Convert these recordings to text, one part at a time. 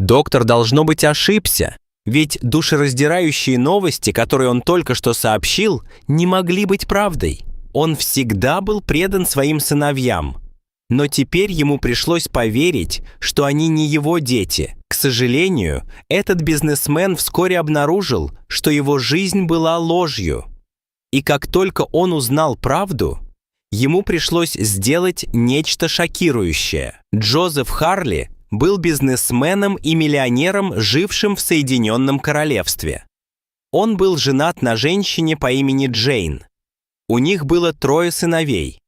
Доктор, должно быть, ошибся, ведь душераздирающие новости, которые он только что сообщил, не могли быть правдой. Он всегда был предан своим сыновьям. Но теперь ему пришлось поверить, что они не его дети. К сожалению, этот бизнесмен вскоре обнаружил, что его жизнь была ложью. И как только он узнал правду, ему пришлось сделать нечто шокирующее. Джозеф Харли был бизнесменом и миллионером, жившим в Соединенном Королевстве. Он был женат на женщине по имени Джейн. У них было 3 сыновей.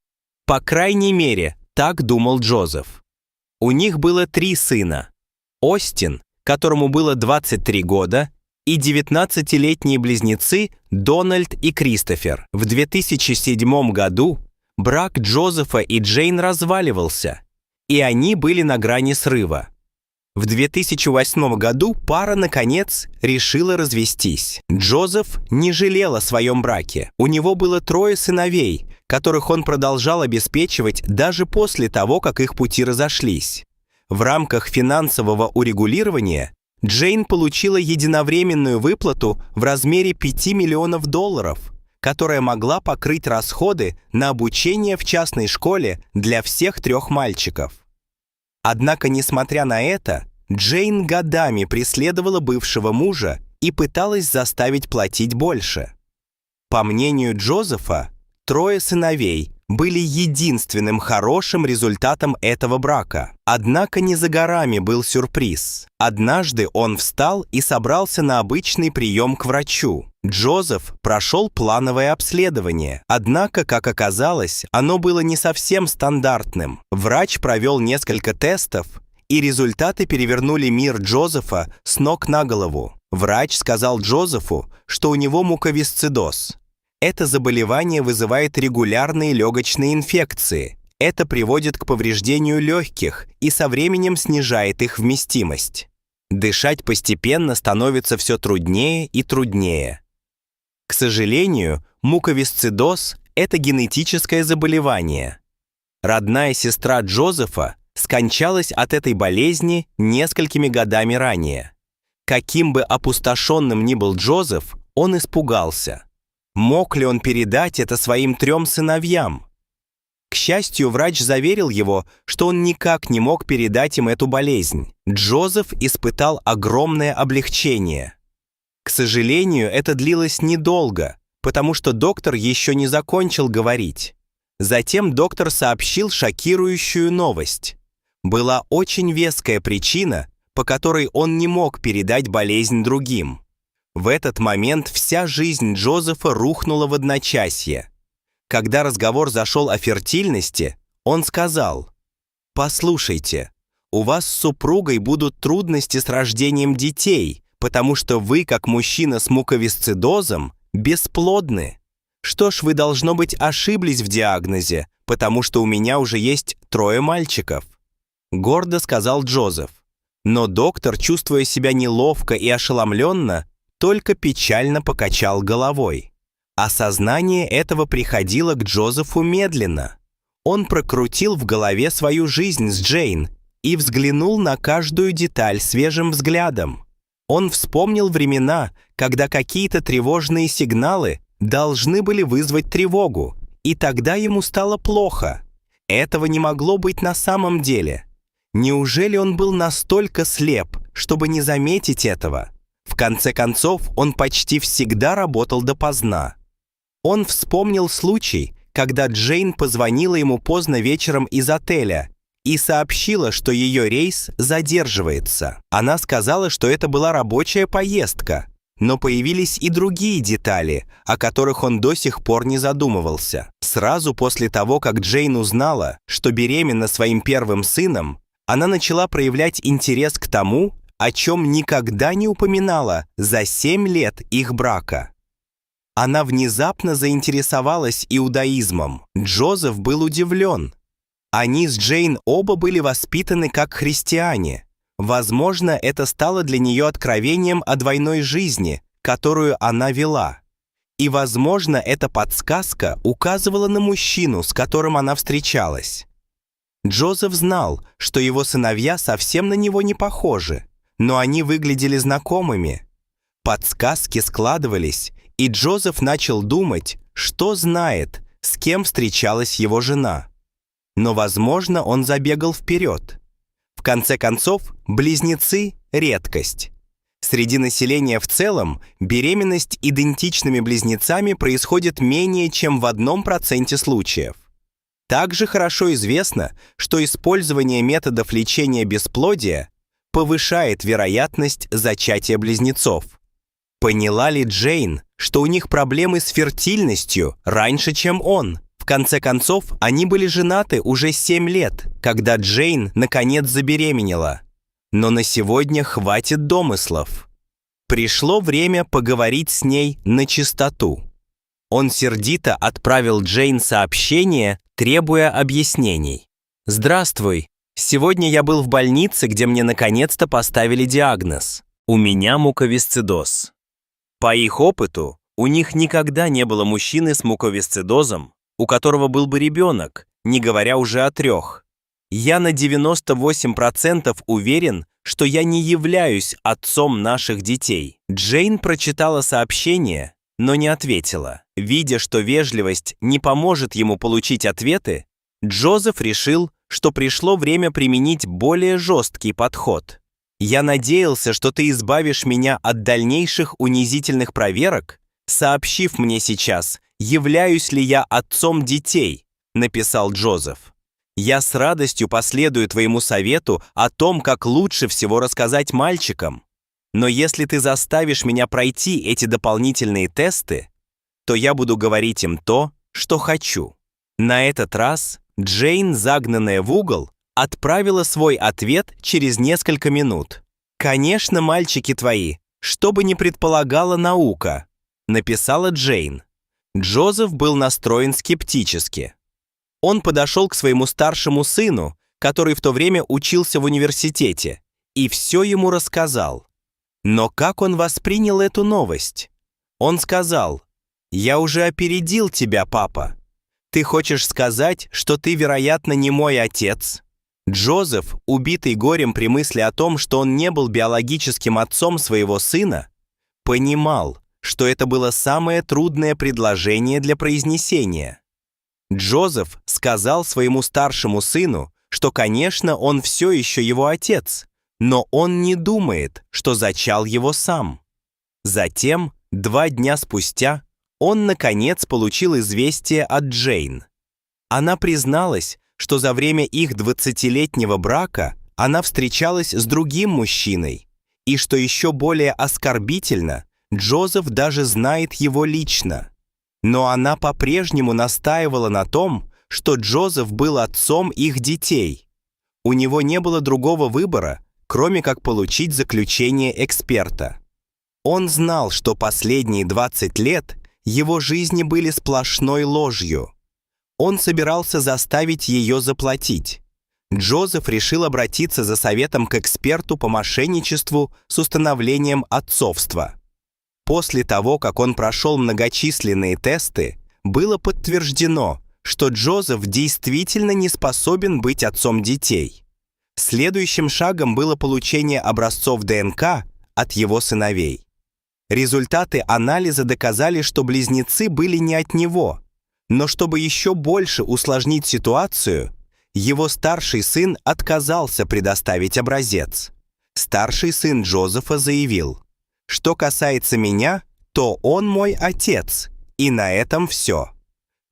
По крайней мере, так думал Джозеф. У них было 3 сына. Остин, которому было 23 года, и 19-летние близнецы Дональд и Кристофер. В 2007 году брак Джозефа и Джейн разваливался, и они были на грани срыва. В 2008 году пара, наконец, решила развестись. Джозеф не жалел о своем браке. У него было 3 сыновей, которых он продолжал обеспечивать даже после того, как их пути разошлись. В рамках финансового урегулирования Джейн получила единовременную выплату в размере $5 миллионов, которая могла покрыть расходы на обучение в частной школе для всех 3 мальчиков. Однако, несмотря на это, Джейн годами преследовала бывшего мужа и пыталась заставить платить больше. По мнению Джозефа, 3 сыновей были единственным хорошим результатом этого брака. Однако не за горами был сюрприз. Однажды он встал и собрался на обычный прием к врачу. Джозеф прошел плановое обследование. Однако, как оказалось, оно было не совсем стандартным. Врач провел несколько тестов, и результаты перевернули мир Джозефа с ног на голову. Врач сказал Джозефу, что у него муковисцидоз. Это заболевание вызывает регулярные легочные инфекции. Это приводит к повреждению легких и со временем снижает их вместимость. Дышать постепенно становится все труднее и труднее. К сожалению, муковисцидоз – это генетическое заболевание. Родная сестра Джозефа скончалась от этой болезни несколькими годами ранее. Каким бы опустошенным ни был Джозеф, он испугался. Мог ли он передать это своим 3 сыновьям? К счастью, врач заверил его, что он никак не мог передать им эту болезнь. Джозеф испытал огромное облегчение. К сожалению, это длилось недолго, потому что доктор еще не закончил говорить. Затем доктор сообщил шокирующую новость. Была очень веская причина, по которой он не мог передать болезнь другим. В этот момент вся жизнь Джозефа рухнула в одночасье. Когда разговор зашел о фертильности, он сказал: «Послушайте, у вас с супругой будут трудности с рождением детей, потому что вы, как мужчина с муковисцидозом, бесплодны. Что ж, вы, должно быть, ошиблись в диагнозе, потому что у меня уже есть 3 мальчиков», — гордо сказал Джозеф. Но доктор, чувствуя себя неловко и ошеломленно, только печально покачал головой. Осознание этого приходило к Джозефу медленно. Он прокрутил в голове свою жизнь с Джейн и взглянул на каждую деталь свежим взглядом. Он вспомнил времена, когда какие-то тревожные сигналы должны были вызвать тревогу, и тогда ему стало плохо. Этого не могло быть на самом деле. Неужели он был настолько слеп, чтобы не заметить этого? В конце концов, он почти всегда работал допоздна. Он вспомнил случай, когда Джейн позвонила ему поздно вечером из отеля и сообщила, что ее рейс задерживается. Она сказала, что это была рабочая поездка, но появились и другие детали, о которых он до сих пор не задумывался. Сразу после того, как Джейн узнала, что беременна своим 1 сыном, она начала проявлять интерес к тому, о чем никогда не упоминала за 7 лет их брака. Она внезапно заинтересовалась иудаизмом. Джозеф был удивлен. Они с Джейн оба были воспитаны как христиане. Возможно, это стало для нее откровением о двойной жизни, которую она вела. И, возможно, эта подсказка указывала на мужчину, с которым она встречалась. Джозеф знал, что его сыновья совсем на него не похожи, но они выглядели знакомыми. Подсказки складывались, и Джозеф начал думать, что знает, с кем встречалась его жена. Но, возможно, он забегал вперед. В конце концов, близнецы – редкость. Среди населения в целом беременность идентичными близнецами происходит менее чем в 1% случаев. Также хорошо известно, что использование методов лечения бесплодия повышает вероятность зачатия близнецов. Поняла ли Джейн, что у них проблемы с фертильностью раньше, чем он? В конце концов, они были женаты уже 7 лет, когда Джейн наконец забеременела. Но на сегодня хватит домыслов. Пришло время поговорить с ней начистоту. Он сердито отправил Джейн сообщение, требуя объяснений. «Здравствуй. Сегодня я был в больнице, где мне наконец-то поставили диагноз. У меня муковисцидоз. По их опыту, у них никогда не было мужчины с муковисцидозом, у которого был бы ребенок, не говоря уже о 3. Я на 98% уверен, что я не являюсь отцом наших детей». Джейн прочитала сообщение, но не ответила. Видя, что вежливость не поможет ему получить ответы, Джозеф решил, что пришло время применить более жесткий подход. «Я надеялся, что ты избавишь меня от дальнейших унизительных проверок, сообщив мне сейчас, являюсь ли я отцом детей», написал Джозеф. «Я с радостью последую твоему совету о том, как лучше всего рассказать мальчикам. Но если ты заставишь меня пройти эти дополнительные тесты, то я буду говорить им то, что хочу». На этот раз Джейн, загнанная в угол, отправила свой ответ через несколько минут. «Конечно, мальчики твои, что бы ни предполагала наука», написала Джейн. Джозеф был настроен скептически. Он подошел к своему старшему сыну, который в то время учился в университете, и все ему рассказал. Но как он воспринял эту новость? Он сказал: «Я уже опередил тебя, папа. Ты хочешь сказать, что ты, вероятно, не мой отец?» Джозеф, убитый горем при мысли о том, что он не был биологическим отцом своего сына, понимал, что это было самое трудное предложение для произнесения. Джозеф сказал своему старшему сыну, что, конечно, он все еще его отец, но он не думает, что зачал его сам. Затем, 2 дня спустя, он, наконец, получил известие от Джейн. Она призналась, что за время их 20-летнего брака она встречалась с другим мужчиной, и, что еще более оскорбительно, Джозеф даже знает его лично. Но она по-прежнему настаивала на том, что Джозеф был отцом их детей. У него не было другого выбора, кроме как получить заключение эксперта. Он знал, что последние 20 лет его жизни были сплошной ложью. Он собирался заставить ее заплатить. Джозеф решил обратиться за советом к эксперту по мошенничеству с установлением отцовства. После того, как он прошел многочисленные тесты, было подтверждено, что Джозеф действительно не способен быть отцом детей. Следующим шагом было получение образцов ДНК от его сыновей. Результаты анализа доказали, что близнецы были не от него, но чтобы еще больше усложнить ситуацию, его старший сын отказался предоставить образец. Старший сын Джозефа заявил: «Что касается меня, то он мой отец, и на этом все».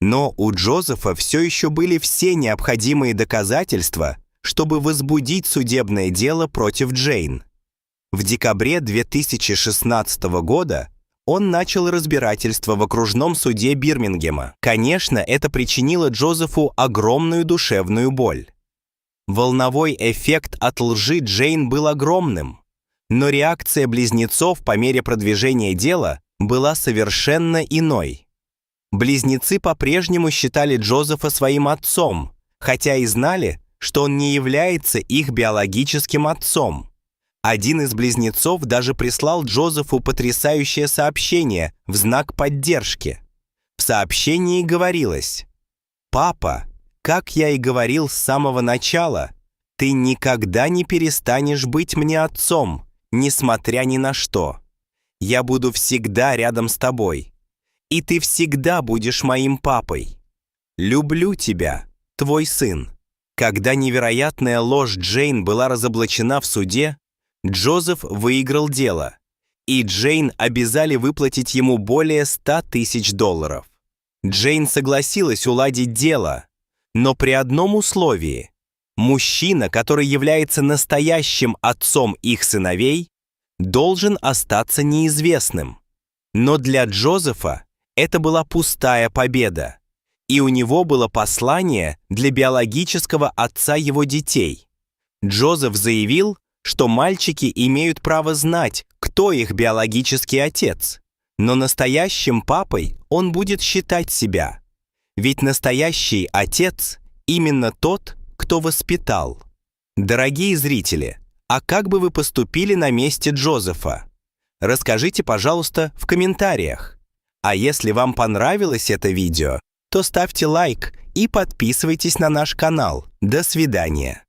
Но у Джозефа все еще были все необходимые доказательства, чтобы возбудить судебное дело против Джейн. В декабре 2016 года он начал разбирательство в окружном суде Бирмингема. Конечно, это причинило Джозефу огромную душевную боль. Волновой эффект от лжи Джейн был огромным, но реакция близнецов по мере продвижения дела была совершенно иной. Близнецы по-прежнему считали Джозефа своим отцом, хотя и знали, что он не является их биологическим отцом. Один из близнецов даже прислал Джозефу потрясающее сообщение в знак поддержки. В сообщении говорилось: «Папа, как я и говорил с самого начала, ты никогда не перестанешь быть мне отцом, несмотря ни на что. Я буду всегда рядом с тобой. И ты всегда будешь моим папой. Люблю тебя, твой сын». Когда невероятная ложь Джейн была разоблачена в суде, Джозеф выиграл дело, и Джейн обязали выплатить ему более $100 000. Джейн согласилась уладить дело, но при одном условии. Мужчина, который является настоящим отцом их сыновей, должен остаться неизвестным. Но для Джозефа это была пустая победа, и у него было послание для биологического отца его детей. Джозеф заявил, что мальчики имеют право знать, кто их биологический отец, но настоящим папой он будет считать себя. Ведь настоящий отец именно тот, кто воспитал. Дорогие зрители, а как бы вы поступили на месте Джозефа? Расскажите, пожалуйста, в комментариях. А если вам понравилось это видео, то ставьте лайк и подписывайтесь на наш канал. До свидания.